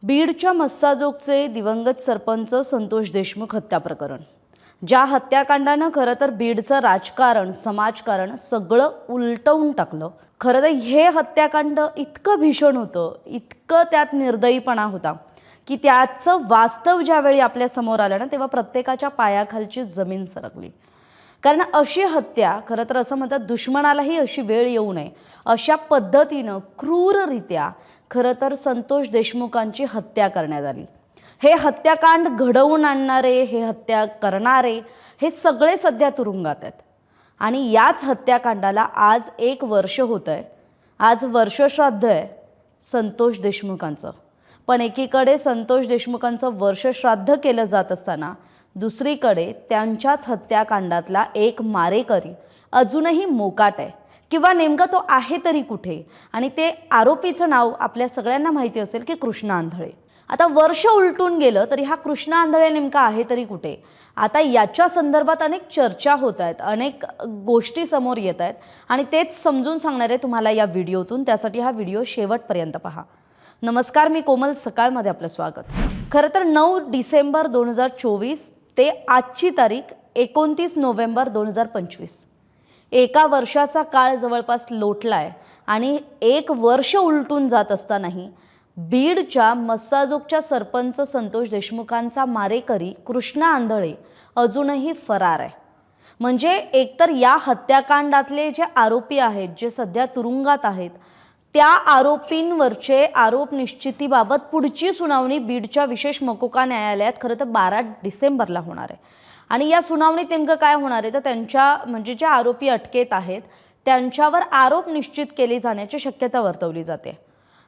बीडच्या मस्साजोगचे दिवंगत सरपंच संतोष देशमुख हत्या प्रकरण, ज्या हत्याकांडानं खरं तर बीडचं राजकारण समाजकारण सगळं उलटवून टाकलं। खरं तर हे हत्याकांड इतकं भीषण होतं, इतकं त्यात निर्दयीपणा होता की त्याचं वास्तव ज्यावेळी आपल्या समोर आलं ना, तेव्हा प्रत्येकाच्या पायाखालची जमीन सरकली। कारण अशी हत्या खरं तर असं म्हणतात, दुश्मनालाही अशी वेळ येऊ नये अशा पद्धतीनं क्रूररित्या खरं तर संतोष देशमुखांची हत्या करण्यात आली। हे हत्याकांड घडवून आणणारे, हे हत्या करणारे, हे सगळे सध्या तुरुंगात आहेत आणि याच हत्याकांडाला आज 1 वर्ष होतंय। आज वर्षश्राद्ध आहे संतोष देशमुखांचं। पण एकीकडे संतोष देशमुखांचं वर्षश्राद्ध केलं जात असताना दुसरीकडे त्यांच्याच हत्याकांडातला एक मारेकरी अजूनही मोकाट आहे, किंवा नेमका तो आहे तरी कुठे। आणि ते आरोपीचं नाव आपल्या सगळ्यांना माहिती असेल की कृष्णा आंधळे। आता वर्ष उलटून गेलं तरी हा कृष्णा आंधळे नेमका आहे तरी कुठे, आता याच्या संदर्भात अनेक चर्चा होत आहेत, अनेक गोष्टी समोर येत आहेत आणि तेच समजून सांगणार आहे तुम्हाला या व्हिडिओतून। त्यासाठी हा व्हिडिओ शेवटपर्यंत पहा। नमस्कार, मी कोमल, सकाळमध्ये आपलं स्वागत। खरं तर 9 डिसेंबर 2024 ते आजची तारीख 29 नोव्हेंबर 2025, एका वर्षाचा काळ जवळपास लोटलाय आणि 1 वर्ष उलटून जात असतानाही बीडच्या मस्साजोगच्या सरपंच संतोष देशमुखांचा मारेकरी कृष्णा आंधळे अजूनही फरार आहे। म्हणजे एकतर या हत्याकांडातले जे आरोपी आहेत, जे सध्या तुरुंगात आहेत, त्या आरोपींवरचे आरोप निश्चितीबाबत पुढची सुनावणी बीडच्या विशेष मकोका न्यायालयात खरं तर 12 डिसेंबरला होणार आहे। आणि या सुनावणीत नेमकं काय होणार आहे तर त्यांच्या म्हणजे जे आरोपी अटकेत आहेत त्यांच्यावर आरोप निश्चित केले जाण्याची शक्यता वर्तवली जाते।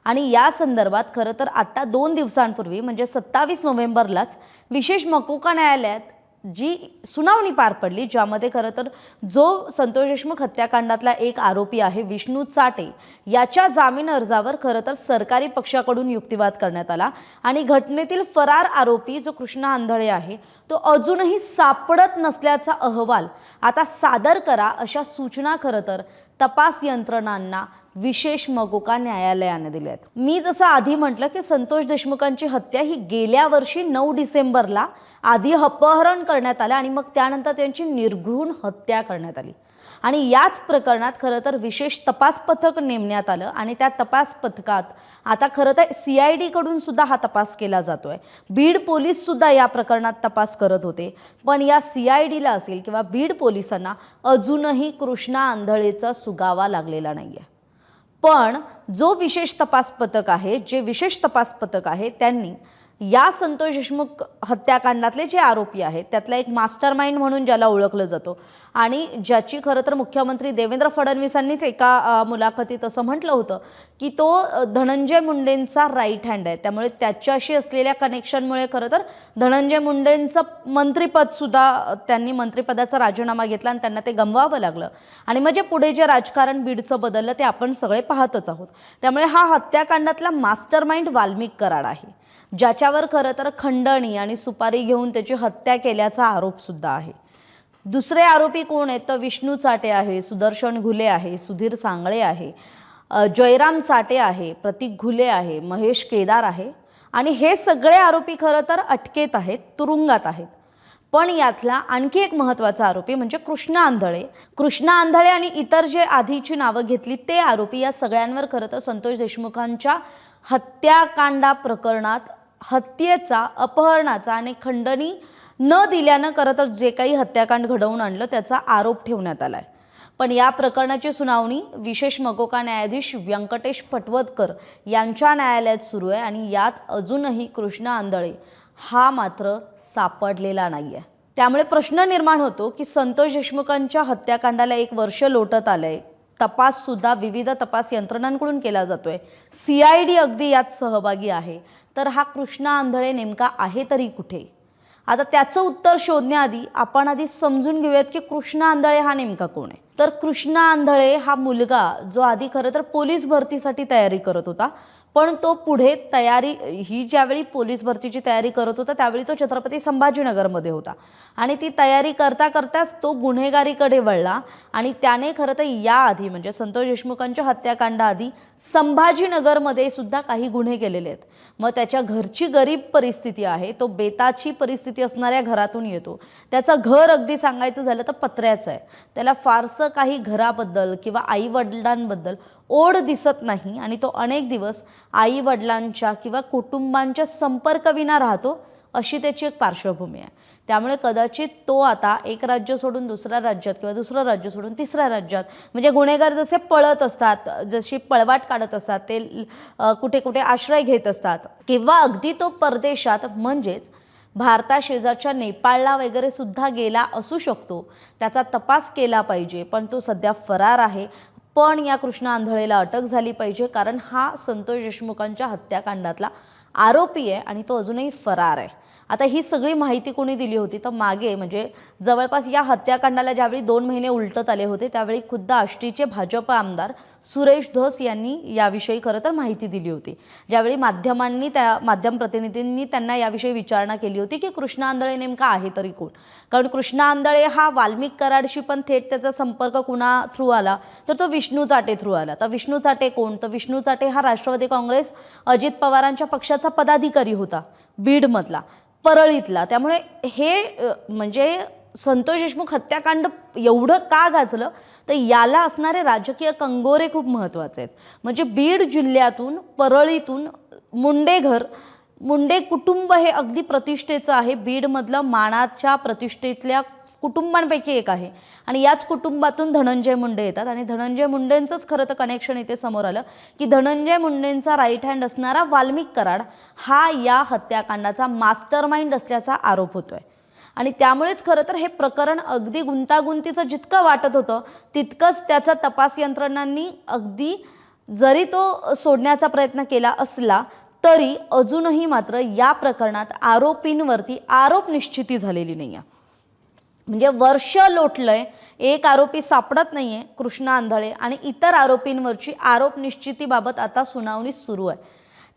आणि या संदर्भात खरं तर आता 2 दिवसांपूर्वी म्हणजे 27 नोव्हेंबरलाच विशेष मकोका न्यायालयात जी सुनावणी पार पडली, ज्यामध्ये खरं तर जो संतोष देशमुख हत्याकांडातला एक आरोपी आहे विष्णू चाटे, याच्या जामीन अर्जावर खरं तर सरकारी पक्षाकडून युक्तिवाद करण्यात आला आणि घटनेतील फरार आरोपी जो कृष्णा आंधळे आहे तो अजूनही सापडत नसल्याचा अहवाल आता सादर करा अशा सूचना खरं तर तपास यंत्रणांना विशेष मकोका न्यायालयाने दिल्या आहेत। मी जसं आधी म्हटलं की संतोष देशमुखांची हत्या ही गेल्या वर्षी 9 डिसेंबरला आधी अपहरण करण्यात आलं आणि मग त्यानंतर त्यांची निर्घृण हत्या करण्यात आली। आणि याच प्रकरणात खरं तर विशेष तपास पथक नेमण्यात आलं आणि त्या तपास पथकात आता खरं तर CID कडून सुद्धा हा तपास केला जातोय। बीड पोलीस सुद्धा या प्रकरणात तपास करत होते, पण या CIDला असेल किंवा बीड पोलिसांना अजूनही कृष्णा आंधळेचा सुगावा लागलेला नाहीये। पण जो विशेष तपास पथक आहे, जे विशेष तपास पथक आहे, त्यांनी या संतोष देशमुख हत्याकांडातले जे आरोपी आहेत त्यातला एक मास्टरमाइंड म्हणून ज्याला ओळखलं जातो आणि ज्याची खरं तर मुख्यमंत्री देवेंद्र फडणवीसांनीच एका मुलाखतीत असं म्हटलं होतं की तो धनंजय मुंडेंचा राईट हँड आहे, त्यामुळे त्याच्याशी असलेल्या कनेक्शनमुळे खरं तर धनंजय मुंडेंचं मंत्रिपद सुद्धा त्यांनी मंत्रिपदाचा राजीनामा घेतला आणि त्यांना ते गमवावं लागलं। आणि म्हणजे पुढे जे राजकारण बीडचं बदललं ते आपण सगळे पाहतच आहोत। त्यामुळे हा हत्याकांडातला मास्टरमाइंड वाल्मिक कराड आहे, ज्याच्यावर खरं तर खंडणी आणि सुपारी घेऊन त्याची हत्या केल्याचा आरोप सुद्धा आहे। दुसरे आरोपी कोण आहेत तर विष्णू चाटे आहे, सुदर्शन घुले आहे, सुधीर सांगळे आहे, जयराम चाटे आहे, प्रतीक घुले आहे, महेश केदार आहे आणि हे सगळे आरोपी खरं तर अटकेत आहेत, तुरुंगात आहेत। पण यातला आणखी एक महत्त्वाचा आरोपी म्हणजे कृष्णा आंधळे। कृष्णा आंधळे आणि इतर जे आधीची नावं घेतली ते आरोपी, या सगळ्यांवर खरं तर संतोष देशमुखांच्या हत्याकांडा प्रकरणात हत्येचा, अपहरणाचा आणि खंडणी न दिल्यानं खरं तर जे काही हत्याकांड घडवून आणलं त्याचा आरोप ठेवण्यात आलाय। पण या प्रकरणाची सुनावणी विशेष मकोका न्यायाधीश व्यंकटेश पटवर्धन यांच्या न्यायालयात सुरू आहे आणि यात अजूनही कृष्णा आंधळे हा मात्र सापडलेला नाहीये। त्यामुळे प्रश्न निर्माण होतो की संतोष देशमुखांच्या हत्याकांडाला 1 वर्ष लोटत आलंय, तपास सुद्धा विविध तपास यंत्रणांकडून केला जातोय, CID अगदी यात सहभागी आहे, तर हा कृष्णा आंधळे नेमका आहे तरी कुठे। आता त्याचं उत्तर शोधण्याआधी आपण आधी समजून घेऊयात की कृष्णा आंधळे हा नेमका कोण आहे। तर कृष्णा आंधळे हा मुलगा जो आधी खरं तर पोलीस भरतीसाठी तयारी करत होता, पण तो पुढे तयारी ही ज्यावेळी पोलीस भरतीची तयारी करत होता त्यावेळी तो छत्रपती संभाजीनगरमध्ये होता आणि ती तयारी करता करताच तो गुन्हेगारीकडे वळला आणि त्याने खरं तर याआधी म्हणजे संतोष देशमुखांच्या हत्याकांडाआधी संभाजीनगरमध्ये सुद्धा काही गुन्हे केलेले आहेत. मग त्याच्या घरची गरीब परिस्थिती आहे, तो बेताची परिस्थिती असणाऱ्या घरातून येतो. त्याचं घर अगदी सांगायचं झालं तर पत्र्याचं आहे. त्याला फारसं काही घराबद्दल किंवा आईवडिलांबद्दल ओढ दिसत नाही आणि तो अनेक दिवस आईवडिलांच्या किंवा कुटुंबांच्या संपर्कविना राहतो, अशी त्याची एक पार्श्वभूमी आहे. त्यामुळे कदाचित तो आता एक राज्य सोडून दुसऱ्या राज्यात किंवा दुसरं राज्य सोडून तिसऱ्या राज्यात म्हणजे गुन्हेगार जसे पळत असतात, जशी पळवाट काढत असतात, ते कुठे कुठे आश्रय घेत असतात किंवा अगदी तो परदेशात म्हणजेच भारताशेजारच्या नेपाळला वगैरे सुद्धा गेला असू शकतो. त्याचा तपास केला पाहिजे, पण तो सध्या फरार आहे. पण या कृष्णा आंधळेला अटक झाली पाहिजे कारण हा संतोष देशमुखांच्या हत्याकांडातला आरोपी आहे आणि तो अजूनही फरार आहे. आता ही सगळी माहिती कोणी दिली होती तर मागे म्हणजे जवळपास या हत्याकांडाला ज्यावेळी 2 महिने उलटत आले होते त्यावेळी खुद्द आष्टीचे भाजप आमदार सुरेश धस यांनी याविषयी खरं तर माहिती दिली होती. ज्यावेळी माध्यम प्रतिनिधींनी त्यांना याविषयी विचारणा केली होती की कृष्णा आंधळे नेमका आहे तरी कोण, कारण कृष्णा आंधळे हा वाल्मिक कराडशी पण थेट त्याचा संपर्क कुणा थ्रू आला तर तो विष्णू चाटे थ्रू आला. तर विष्णू चाटे कोण, तर विष्णू चाटे हा राष्ट्रवादी काँग्रेस अजित पवारांच्या पक्षाचा पदाधिकारी होता, बीडमधला, परळीतला. त्यामुळे हे म्हणजे संतोष देशमुख हत्याकांड एवढं का गाजलं तर याला असणारे राजकीय कंगोरे खूप महत्त्वाचे आहेत. म्हणजे बीड जिल्ह्यातून परळीतून मुंडे कुटुंब हे अगदी प्रतिष्ठेचं आहे. बीडमधलं मानाच्या प्रतिष्ठेतल्या कुटुंबांपैकी एक आहे आणि याच कुटुंबातून धनंजय मुंडे येतात आणि धनंजय मुंडेंचंच खरं तर कनेक्शन इथे समोर आलं की धनंजय मुंडेंचा राईट हँड असणारा वाल्मिक कराड हा या हत्याकांडाचा मास्टरमाइंड असल्याचा आरोप होतोय. आणि त्यामुळेच खरं तर हे प्रकरण अगदी गुंतागुंतीचं जितकं वाटत होतं तितकंच त्याचा तपास यंत्रणांनी अगदी जरी तो सोडण्याचा प्रयत्न केला असला तरी अजूनही मात्र या प्रकरणात आरोपींवरती आरोप निश्चिती झालेली नाही आहे. म्हणजे वर्ष लोटलंय, एक आरोपी सापडत नाहीये कृष्णा आंधळे आणि इतर आरोपींवरची आरोप निश्चितीबाबत आता सुनावणी सुरू आहे.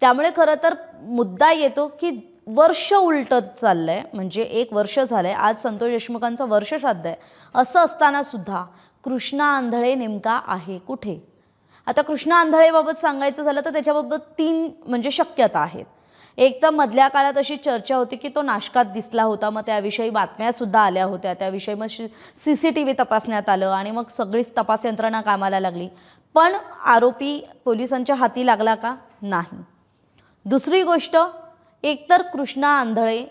त्यामुळे खरं तर मुद्दा येतो की वर्ष उलटत चाललंय, म्हणजे 1 वर्ष झालंय, आज संतोष देशमुखांचं वर्ष श्राद्ध आहे. असं असताना सुद्धा कृष्णा आंधळे नेमका आहे कुठे? आता कृष्णा आंधळेबाबत सांगायचं झालं तर त्याच्याबाबत 3 म्हणजे शक्यता आहेत. एक तर मधल्या काळात अशी चर्चा होती की तो नाशकात दिसला होता, मग त्याविषयी बातम्या सुद्धा आल्या होत्या, त्याविषयी मग CCTV तपासण्यात आलं आणि मग सगळीच तपास यंत्रणा कामाला लागली. पण आरोपी पोलिसांच्या हाती लागला का? नाही. दुसरी गोष्ट, एकतर कृष्णा आंधळे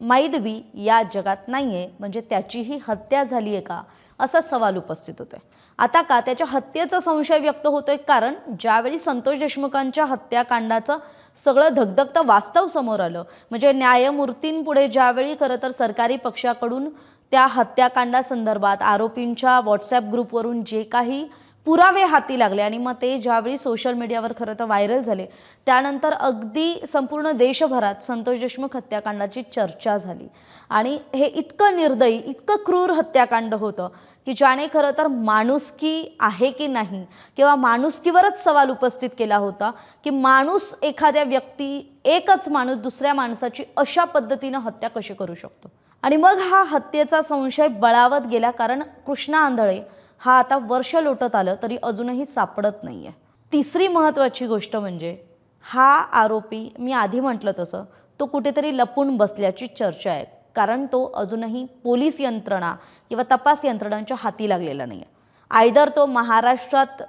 माईट बी या जगात नाही आहे, म्हणजे त्याचीही हत्या झाली आहे का असा सवाल उपस्थित होतोय. आता का त्याच्या हत्येचा संशय व्यक्त होतोय, कारण ज्यावेळी संतोष देशमुखांच्या हत्याकांडाचं सगळं धगधगतं वास्तव समोर आलं, म्हणजे न्यायमूर्तींपुढे ज्यावेळी खरं तर सरकारी पक्षाकडून त्या हत्याकांडासंदर्भात आरोपींच्या व्हॉट्सॲप ग्रुपवरून जे काही पुरावे हाती लागले आणि मग ते ज्यावेळी सोशल मीडियावर खरं तर व्हायरल झाले त्यानंतर अगदी संपूर्ण देशभरात संतोष देशमुख हत्याकांडाची चर्चा झाली. आणि हे इतकं निर्दयी, इतकं क्रूर हत्याकांड होतं की ज्याने खरं तर माणुसकी आहे की नाही किंवा माणुसकीवरच सवाल उपस्थित केला होता की माणूस एखाद्या व्यक्ती, एकच माणूस दुसऱ्या माणसाची अशा पद्धतीनं हत्या कशी करू शकतो. आणि मग हा हत्येचा संशय बळावत गेला, कारण कृष्णा आंधळे हा आता वर्ष लोटत आलं तरी अजूनही सापडत नाही आहे. तिसरी महत्त्वाची गोष्ट म्हणजे हा आरोपी, मी आधी म्हटलं तसं, तो कुठेतरी लपून बसल्याची चर्चा आहे, कारण तो अजूनही पोलीस यंत्रणा किंवा तपास यंत्रणांच्या हाती लागलेला नाही आहे. आयदर तो महाराष्ट्रात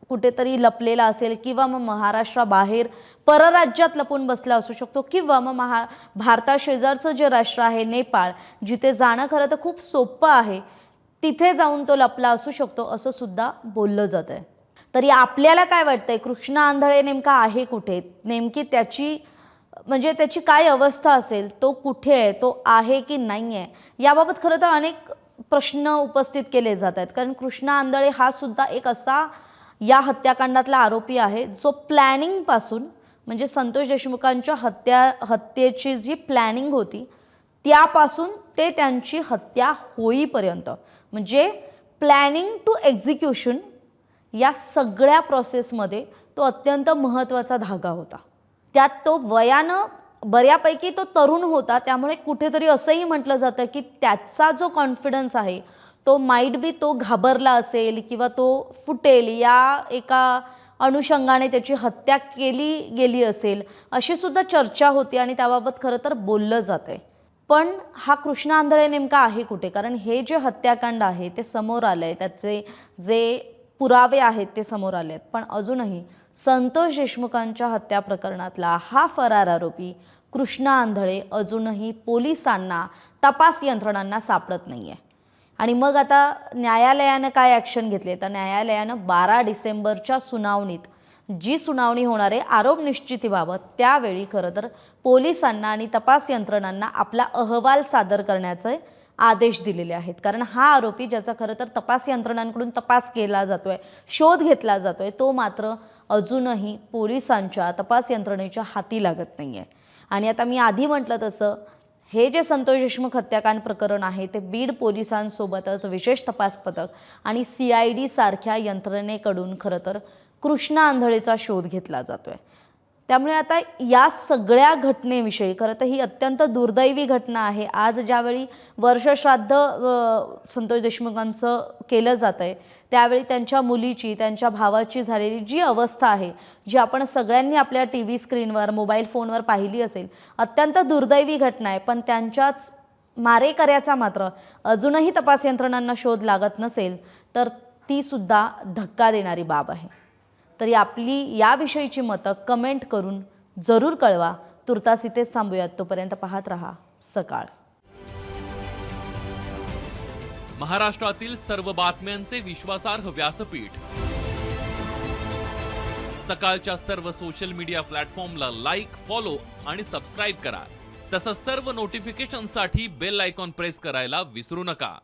कुठेतरी लपलेला असेल किंवा मग महाराष्ट्राबाहेर परराज्यात लपून बसला असू शकतो किंवा मग भारताशेजारचं जे राष्ट्र आहे नेपाळ, जिथे जाणं खरं तर खूप सोपं आहे, तिथे जाऊन तो लपला असू शकतो असं सुद्धा बोललं जात आहे. तरी आपल्याला काय वाटतंय, कृष्णा आंधळे नेमका आहे कुठे, नेमकी त्याची काय अवस्था असेल, तो कुठे आहे, तो आहे की नाही आहे, याबाबत खरं तर अनेक प्रश्न उपस्थित केले जात आहेत. कारण कृष्णा आंधळे हा सुद्धा एक असा या हत्याकांडातला आरोपी आहे जो प्लॅनिंगपासून, म्हणजे संतोष देशमुखांच्या हत्येची जी प्लॅनिंग होती त्यापासून ते त्यांची हत्या होईपर्यंत, म्हणजे प्लॅनिंग टू एक्झिक्युशन, या सगळ्या प्रोसेसमध्ये तो अत्यंत महत्त्वाचा धागा होता. त्यात तो वयानं बऱ्यापैकी तो तरुण होता, त्यामुळे कुठेतरी असंही म्हटलं जातं की त्याचा जो कॉन्फिडन्स आहे तो माईट बी तो घाबरला असेल किंवा तो फुटेल या एका अनुषंगाने त्याची हत्या केली गेली असेल अशी सुद्धा चर्चा होती आणि त्याबाबत खरं तर बोललं जातंय. पण हा कृष्णा आंधळे नेमका आहे कुठे? कारण हे जे हत्याकांड आहे ते समोर आलंय, त्याचे जे पुरावे आहेत ते समोर आले आहेत, पण अजूनही संतोष देशमुखांच्या हत्या प्रकरणातला हा फरार आरोपी कृष्णा आंधळे अजूनही पोलिसांना, तपास यंत्रणांना सापडत नाही आहे. आणि मग आता न्यायालयानं काय ॲक्शन घेतले? तर न्यायालयानं 12 डिसेंबरच्या सुनावणीत जी सुनावणी होणार आहे आरोप निश्चितीबाबत, त्यावेळी खरं तर पोलिसांना आणि तपास यंत्रणांना आपला अहवाल सादर करण्याचे आदेश दिलेले आहेत. कारण हा आरोपी ज्याचा खरं तर तपास यंत्रणांकडून तपास केला जातोय, शोध घेतला जातोय, तो मात्र अजूनही पोलिसांच्या तपास यंत्रणेच्या हाती लागत नाही आहे. आणि आता मी आधी म्हटलं तसं हे जे संतोष देशमुख हत्याकांड प्रकरण आहे ते बीड पोलिसांसोबतच विशेष तपास पथक आणि CID सारख्या यंत्रणेकडून खरं तर कृष्णा आंधळेचा शोध घेतला जातोय. त्यामुळे आता या सगळ्या घटनेविषयी खरं तर ही अत्यंत दुर्दैवी घटना आहे. आज ज्यावेळी वर्षश्राद्ध संतोष देशमुखांचं केलं जात आहे त्यावेळी त्यांच्या मुलीची, त्यांच्या भावाची झालेली जी अवस्था आहे, जी आपण सगळ्यांनी आपल्या TV स्क्रीनवर, मोबाईल फोनवर पाहिली असेल, अत्यंत दुर्दैवी घटना आहे. पण त्यांच्याच मारेकऱ्याचा मात्र अजूनही तपास यंत्रणांना शोध लागत नसेल तर ती सुद्धा धक्का देणारी बाब आहे. तरी आपली याविषयीची मतं कमेंट करून जरूर कळवा. तुर्तास इथेच थांबूयात. तोपर्यंत पाहत रहा सकाळ. महाराष्ट्रातील सर्व बातम्यांचे विश्वासार्ह व्यासपीठ. सकाळच्या सर्व सोशल मीडिया प्लॅटफॉर्मला लाईक, फॉलो आणि सबस्क्राईब करा. तसंच सर्व नोटिफिकेशनसाठी बेल आयकॉन प्रेस करायला विसरू नका.